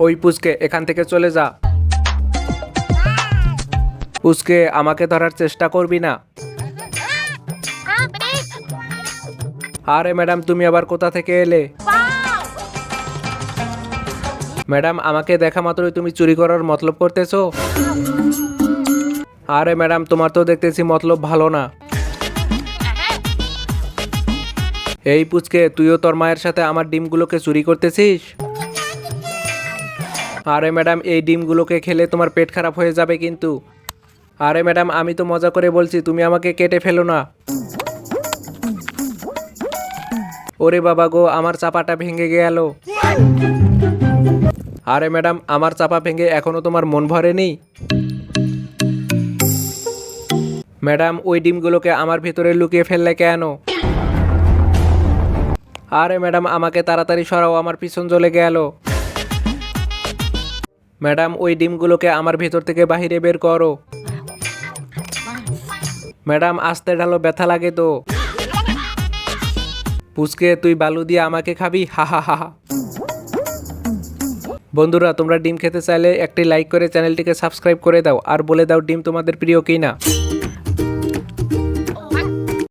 ওই পুচকে এখান থেকে চলে যা। পুচকে আমাকে ধরার চেষ্টা করবি না। আরে ম্যাডাম তুমি আবার কোথা থেকে এলে? ম্যাডাম আমাকে দেখা মাত্রই তুমি চুরি করার মতলব করতেছো? আরে ম্যাডাম তোমার তো দেখতেছি মতলব ভালো না। এই পুচকে তুইও তোর মায়ের সাথে আমার ডিমগুলোকে চুরি করতেছিস? আরে ম্যাডাম এই ডিমগুলোকে খেলে তোমার পেট খারাপ হয়ে যাবে কিন্তু। আরে ম্যাডাম আমি তো মজা করে বলছি, তুমি আমাকে কেটে ফেলো না। ওরে বাবা গো, আমার চাপাটা ভেঙে গেল। আরে ম্যাডাম আমার চাপা ভেঙে এখনো তোমার মন ভরেনি? ম্যাডাম ওই ডিমগুলোকে আমার ভিতরে লুকিয়ে ফেললে কেন? আরে ম্যাডাম আমাকে তাড়াতাড়ি সরাও, আমার পিছন জ্বলে গেল। ম্যাডাম ওই ডিমগুলোকে আমার ভিতর থেকে বাহিরে বের করো। ম্যাডাম আস্তে ঢালো, ব্যথা লাগে তো। পুচকে তুই বালু দিয়ে আমাকে খাবি, হা হা হা হা। বন্ধুরা তোমরা ডিম খেতে চাইলে একটি লাইক করে চ্যানেলটিকে সাবস্ক্রাইব করে দাও আর বলে দাও ডিম তোমাদের প্রিয় কিনা।